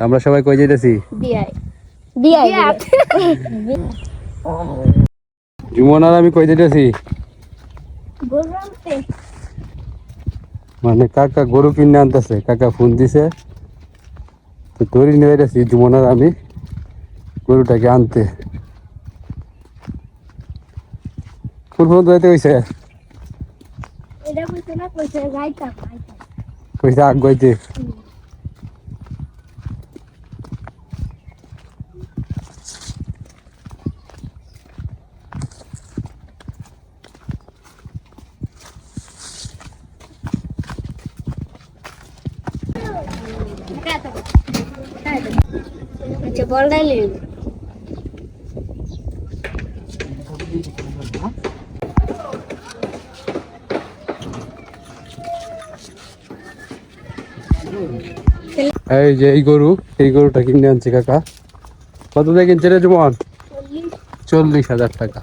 আমরা সবাই কই যাইতেছি? জুমন আর আমি কই যাইতেছি? মানে কাকা গরু কিনে আনতেছে, কাকা ফোন দিছে তো ধরে নিয়ে যাইতেছি জুমন আর আমি গরুটাকে আনতে। কোন ফোন যাইতে হইছে? কইছে আগ গইতে। আচ্ছা বল ডাইলি এই যে এই গরুটা কিনে আনছে কাকা। কত দিয়ে কিনছে রে জুমন? 40,000 টাকা।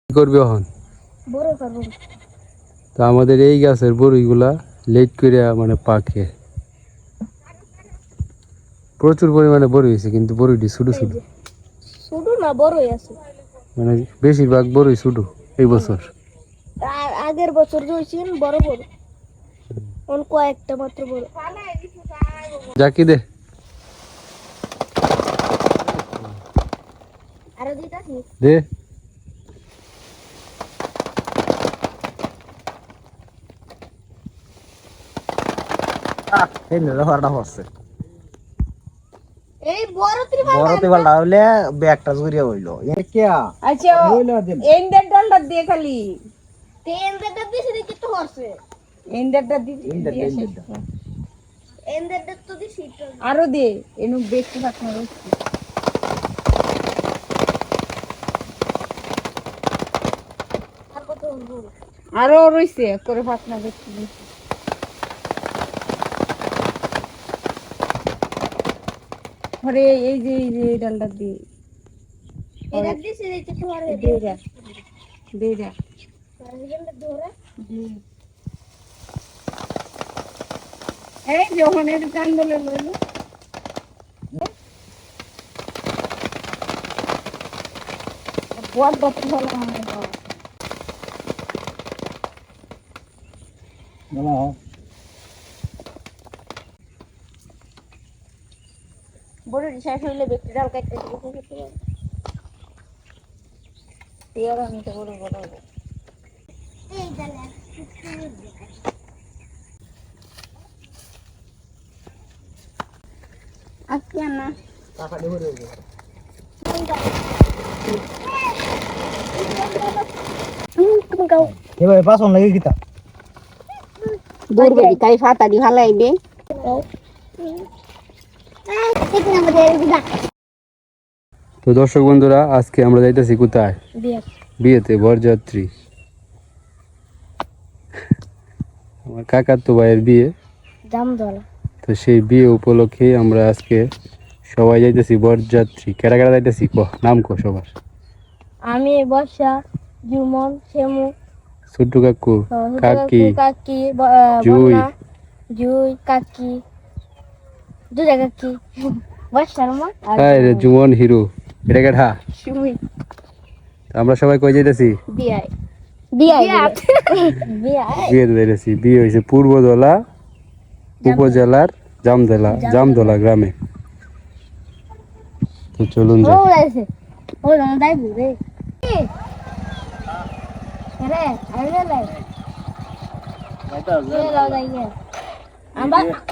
কি করবি এখন? বড় করব তো আমাদের এই গাছের বড়িগুলা লেট করে মানে পাকে, প্রচুর পরিমাণে বড়ি হয়েছে, কিন্তু বড়িটি ছোটো ছোটো, ছোট না বড়ই আছে, মানে বেশিরভাগ বড়ই ছোটো এই বছর। আর আগের বছর হইছিল বড় বড়, অন কয়েকটা মাত্র বড়। জাকি দে আর দিতাছি দে। এই লোহারটা হচ্ছে এই বড় বড় হইলে ব্যাগটা জুড়িয়ে হইলো আচ্ছা এন্ডার ডালটা দিয়ে খালি তেল দেটা দিছি দেখি তো হচ্ছে এন্ডারটা দিয়ে এন্ডার দেট তো দিছি তো আরো দে এনু বেশি ফাটনা রয়েছে আর কত হলো আরো রয়েছে করে ফাটনা বেশি আরে এই যে এই ডালটা দিয়ে এটা দিছি দেখি তো আর দে যা পারবেন ধরে এই যখন এর কান বলে লইলো বহুত বড় হলো আমার বড় রিসার্চ হইলে ব্যক্তি ডাল কাটতে দিতে তিয়ার আমি তো বড় বড় এই ডালে আজকে না এভাবে পাসন লাগে কিতা দূর বেদি কাই ফাটা দি হালাইবে তো দর্শক বন্ধুরা, আজকে আমরা যাইতেছি কোথায়? বিয়েতে, বরযাত্রী। আমার কাকার তো ভাইয়ের বিয়ে, জামদলা তো সেই বিয়ে উপলক্ষে আমরা আজকে সবাই যাইতেছি বরযাত্রী। কেরা কেরা যাইতেছি ক, নাম ক সবার। আমি বর্ষা, জুমন, শেমু, ছোট্টু কাকু, কাকি, কাকি, জুই, জুই কাকি, দুটা কাকি, বর্ষার মা আর হায় রে জুমন, হিরো, এটা কেটা? সুমি। আমরা সবাই কই যাইতেছি? বিয়ে বিয়ে বিয়েতে যাইতেছি। বিয়ে হয়েছে পূর্বদলা উপজেলার জামদলা গ্রামে। তো চলুন যাই। ও না দাই বুরে আরে আরে লাই এ লাও দাই গে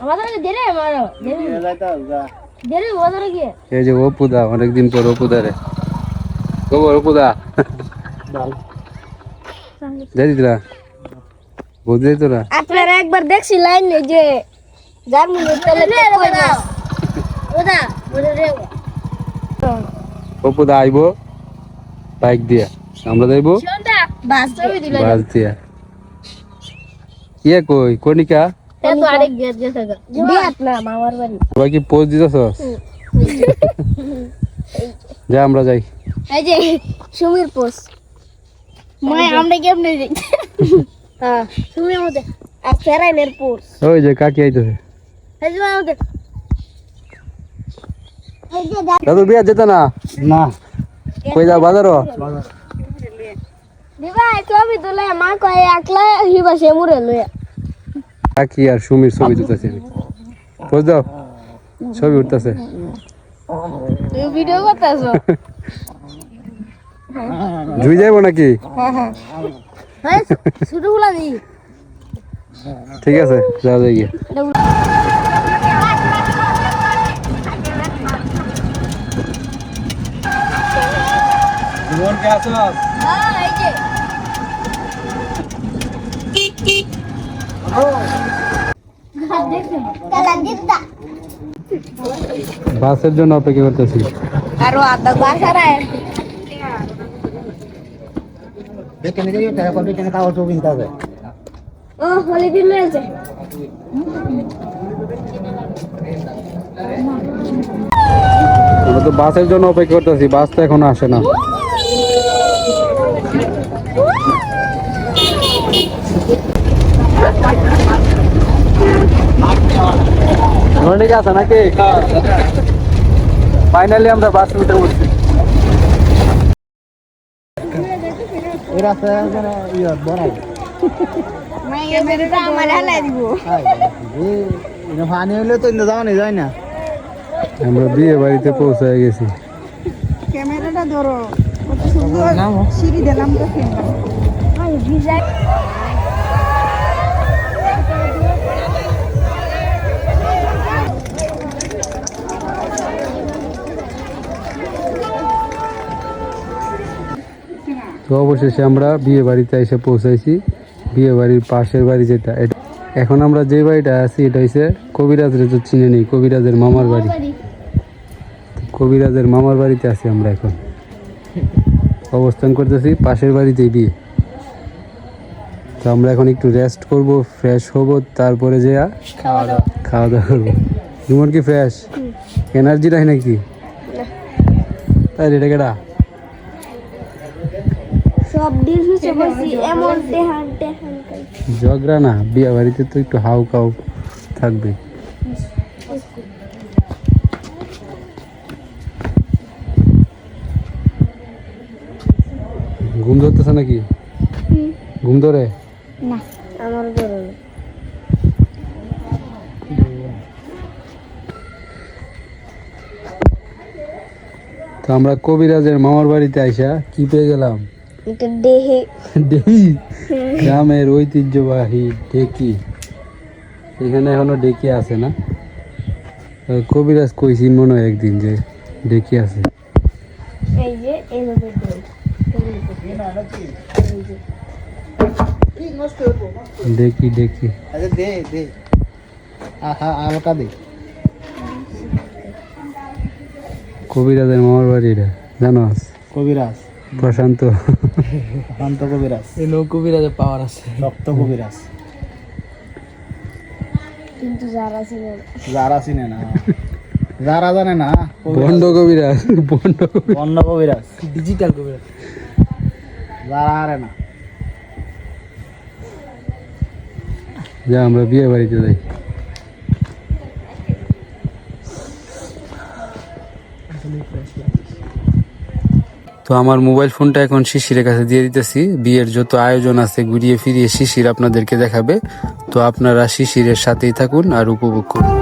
আমাদের দেরে মারো দেরে ওদের গিয়ে এই যে অপুদা, অনেকদিন পর অপুদা রে। খবর অপুদা? যাই দিলা বুঝলি তোরা? আপনারা একবার দেখছি লাইন নেই যে যার মনে চলে ওদা ওদা রে অপুদা আইবো বাইক দিয়া, আমরা যাইবো বাস দিলা বাস দিয়া। ইয়ে কই কনিকা? এ তো আরেক গেট গেছে বিয়াত না মামার বাড়ি তোরা কি পোজ দিতেছস? যা আমরা যাই। এই যে সুমির পোস মই আমরা কেমনে যাই হ্যাঁ তুমি আমাদের আর ফেরাইনের পোর্স ওই যে কাকি আইতেছে এই যে আমাদের এই যে দাদু বিয়া যেতে না না কই যাও বাজারও দিবা ছবি তুলে মা কয় একলা হিবা সে মুরে লইয়া কাকি আর সুমির ছবি তুলতেছে পোজ দাও ছবি উঠতেছে তুই ভিডিও করতেছো জুই যাইবো নাকি হ্যাঁ শুরু হলা দি ঠিক আছে যাও যাই গিয়ে জীবন কে আছো হ্যাঁ এই যে কালা দিদা বাসের জন্য অপেক্ষা করতেছি আরো আধা বাসারে বেকেনে যাই টাকা পাবে কেন কাগজ তো কিনতে হবে ও হলি দিন রয়েছে আমরা তো বাসের জন্য অপেক্ষা করতেছি বাস তো এখনো আসে না ঠিক আছে নাকি ফাইনালি আমরা বাস উঠে উঠছি এই রাস্তায় যেন ইয়ে বড়াই মাইয়া বেরটা আমার হালাই দিব এটা পানি হলে তো যাওয়া নেই যায় না আমরা বিয়ে বাড়িতে পৌঁছে গেছি ক্যামেরাটা ধরো কত সুন্দর সিঁড়ি দিলাম তো আই ভিজা তো অবশেষে আমরা বিয়ে বাড়িতে এসে পৌঁছাইছি বিয়ে বাড়ির পাশের বাড়ি যেটা এখন আমরা যে বাড়িটা আছি এটা হচ্ছে কবিরাজের তো চিনে নেই কবিরাজের মামার বাড়ি কবিরাজের মামার বাড়িতে আছি আমরা এখন অবস্থান করতেছি পাশের বাড়িতেই বিয়ে তো আমরা এখন একটু রেস্ট করব ফ্রেশ হব তারপরে যে খাওয়া দাওয়া করবো তোমার কি ফ্রেশ এনার্জি নাই নাকি তাই এটা কেডা সব দিন হচ্ছে বসি এমন টেহান টেহান কই ঝগড়া না বিয়ে বাড়িতে তো একটু হাউ কাউ থাকবে ঘুম ধরতেছে নাকি ঘুম ধরে না আমার বড় তো আমরা কবিরাজের মামার বাড়িতে আইসা কি পেয়ে গেলাম এটা দেহে ডেকি গ্রামের ঐতিহ্যবাহী ডেকি এখানে এখনো ডেকি আছে না কবিরাজ কইছি মনে হয় একদিন যে ডেকি আছে এই যে এইভাবে দেই ডেকি ডেকি আচ্ছা দে দে হালকা দে কবিরাজের মামার বাড়ি এটা জানোস কবিরাজ প্রশান্ত শান্ত কবিরাজ এই নৌ কবিরাজের পাওয়ার আছে রক্ত কবিরাজ কিন্তু যারা ছিল যারা চিনে না যারা জানে না বন্ড কবিরাজ বন্ড কবিরাজ অন্য কবিরাজ ডিজিটাল কবিরাজ যারা আরে না যা আমরা বিয়ে বাড়িতে যাই তো আমার মোবাইল ফোনটা এখন শিশিরের কাছে দিয়ে দিতেছি বিয়ের যত আয়োজন আছে ঘুরিয়ে ফিরিয়ে শিশির আপনাদেরকে দেখাবে তো আপনারা শিশিরের সাথেই থাকুন আর উপভোগ করুন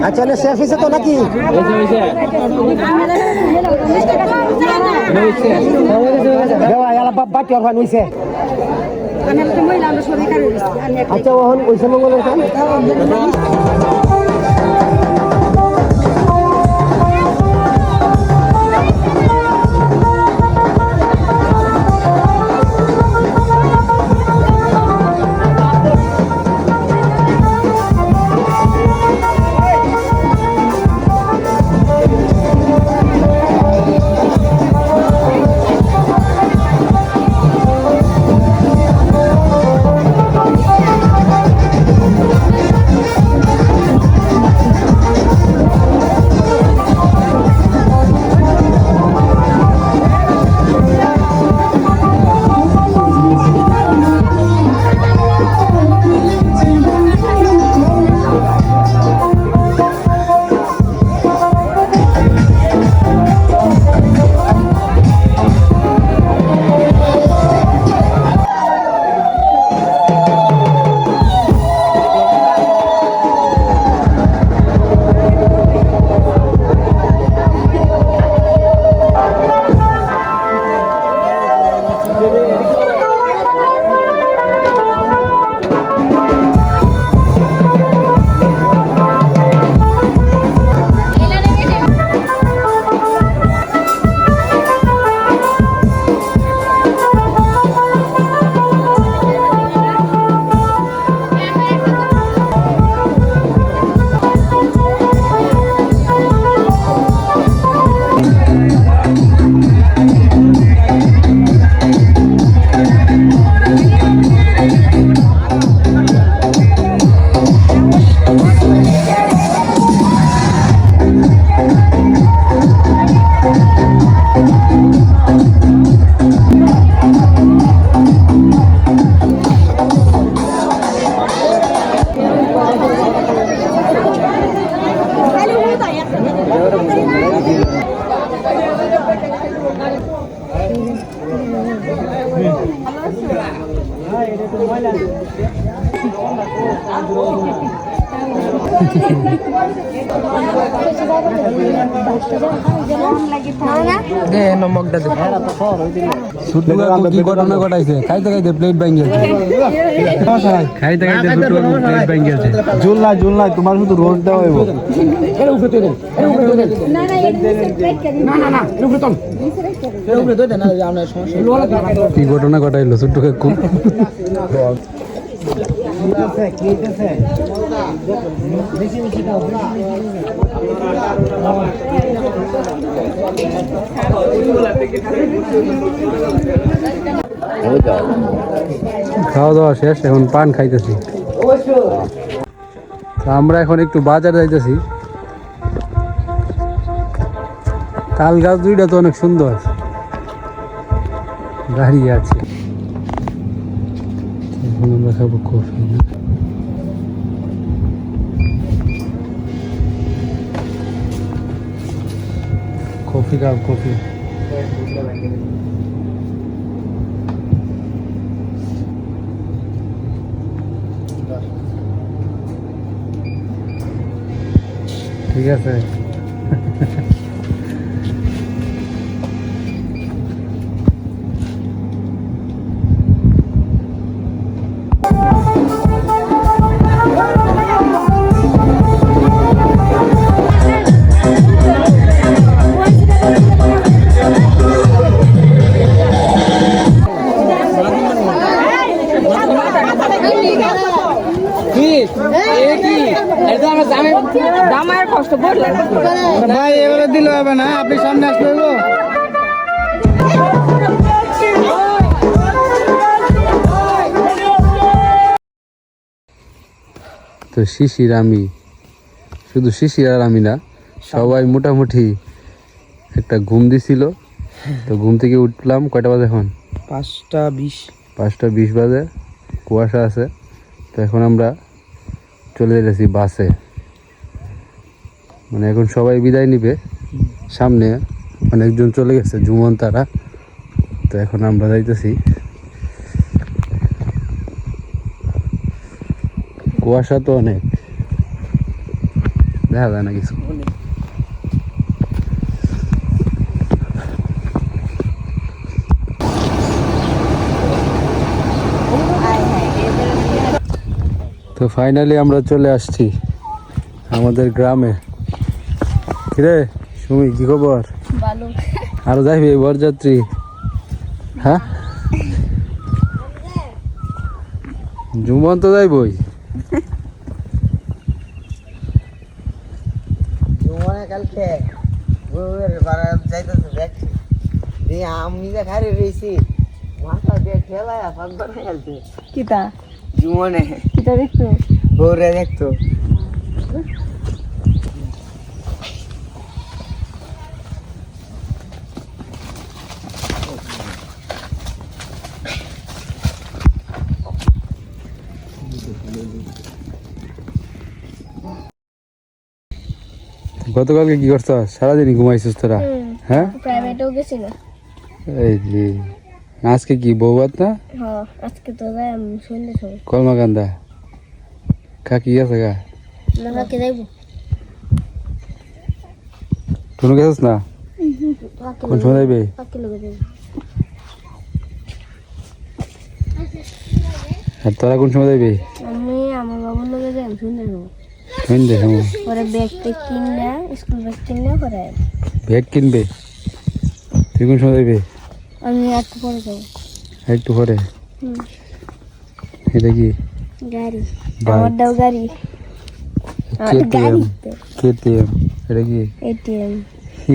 আচ্ছা শেষ হয়েছে তো নাকি বাটি অফান হয়েছে আচ্ছা ওহন ওইসে মঙ্গলের দে নমকটা দে ছোট্টু কাকু কি ঘটনা ঘটাইছে খাইতে খাইতে প্লেট ভেঙে গেছে খাইতে খাইতে ছোট্টু কাকু প্লেট ভেঙে গেছে জুলনা তোমার শুধু রোজ দেওয়া হইব কি ঘটনা ঘটাইলো ছোট্টু কাকু খাওয়া দাওয়া শেষ এখন পান খাইতেছি তো আমরা এখন একটু বাজার যাইতেছি তাল গাছ দুইটা তো অনেক সুন্দর দাঁড়িয়ে আছে এখন আমরা খাবো কফি কফি খাও কফি ঠিক আছে জামাইয়ের কষ্ট পড়লে ভাই এগুলো দিলে হবে না আপনি সামনে আসলে হইব তো শিশির আমি শুধু শিশির আর আমি না সবাই মোটামুটি একটা ঘুম দিছিল তো ঘুম থেকে উঠলাম কয়টা বাজে এখন 5:20 5:20 বাজে কুয়াশা আছে তো এখন আমরা চলে যাচ্ছি বাসে মানে এখন সবাই বিদায় নিবে সামনে অনেকজন চলে গেছে জুমন তারা তো এখন আমরা যাইতেছি কুয়াশা তো অনেক দেখা যায় না কিছু তো ফাইনালি আমরা চলে আসছি আমাদের গ্রামে কিরে সুমি কি খবর ভালো আরো যাইবি বরযাত্রী হ্যাঁ জুমন তো যাইবই জুমনে কালকে বউয়ের বাড়ি যাইতেছে দেখছি এই আমি যে খারে রইছি মাথা দিয়ে খেলায় পাগল হয়ে গেছে কিতা জুমনে কিতা দেখছো বউরে দেখতো গতকালকে কি করছ সারাদিনই ঘুমাইছিস তোরা হ্যাঁ প্রাইভেটেও গেছি না এই যে আজকে কি বৌবাত না হ্যাঁ আজকে তো যাই আমি শুনলে সব কলমাকান্দা কাকি আছে গা না কাকে যাইব টুনু গেছিস না কোন সময় যাইবে কাকে লগে যাইব আর তোরা কোন সময় যাইবে আমি আমার বাবুর লগে যাই আমি শুনলে সব শুন দে হ্যাঁ পরে ব্যাগ টেগ কিনে স্কুল ব্যাগ কিনে পরে ব্যাগ কিনবে তুই কোন সময় যাইবে আমি একটু পরে যাবো একটু পরে হুম এটা কি গাড়ি বাইক। আমার দাও গাড়ি কেটিএম কেটিএম এটা কি এটিএম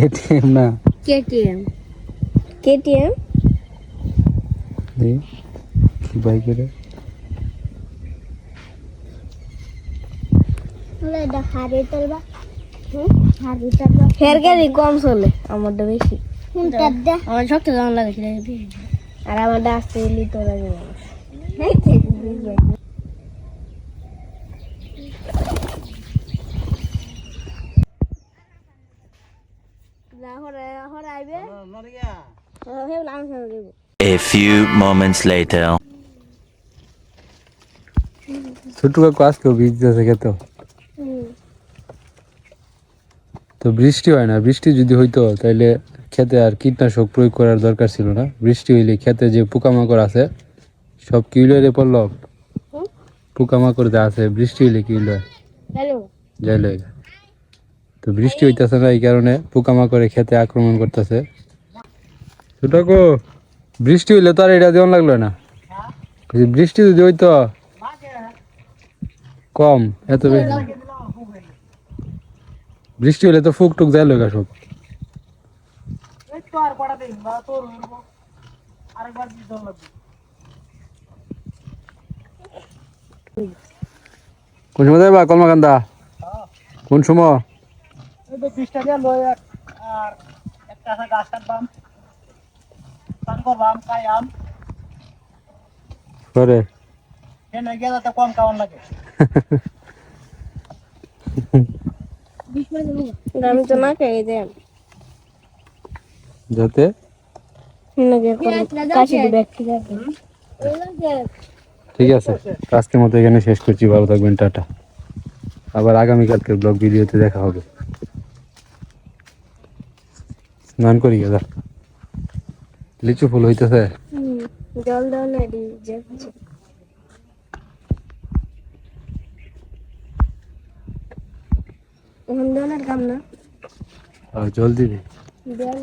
এটিএম না কেটিএম কেটিএম দেখি কি বাইক এটা ফের গাড়ি কম চলে আমারটা বেশি আমার শক্ত জানা লাগে সেটা বেশি আর আমারটা আসতে এলি তোরা A few moments later. ছোট্ট কাকু আজকেও বীজ দিয়েছে খেতো তো বৃষ্টি হয় না, বৃষ্টি যদি হইতো তাহলে খেতে আর কীটনাশক প্রয়োগ করার দরকার ছিল না। বৃষ্টি হইলে খেতে যে পোকামাকড় আছে সব কি হইলে রে পল্লব, পোকামাকড় যা আছে বৃষ্টি হইলে কি হইলো, হ্যালো যাইলে। তো বৃষ্টি হইতেছে না, এই কারণে পোকামাকড়ে খেতে আক্রমণ করতেছে। ছোটকো, বৃষ্টি হইলে তো আর এটা যেমন লাগলো না, বৃষ্টি যদি হইতো কম এত বেশি, বৃষ্টি হলে তো ফুক টুক যায় লোক সব। কোন সময় যাবা কলমাকান্দা? কোন সময়? এই তো 20টা দিয়ে লই আর একটা আছে গাছ কাটবাম, পান করবাম, খাইয়াম, করে এনে গেলে তো কম খাওয়ান লাগে। আমি তো না খাই দেন যাতে কাশি দিবে একটু ঠিক আছে। আজকের মতো এখানে শেষ করছি, ভালো থাকবেন, টাটা। আবার আগামীকালকের ব্লগ ভিডিওতে দেখা হবে। স্নান করি গেলা, লিচু ফুল হইতেছে। জল দাও না যাচ্ছে এখন দেওয়ার কাম না জল দিবি। দেওয়া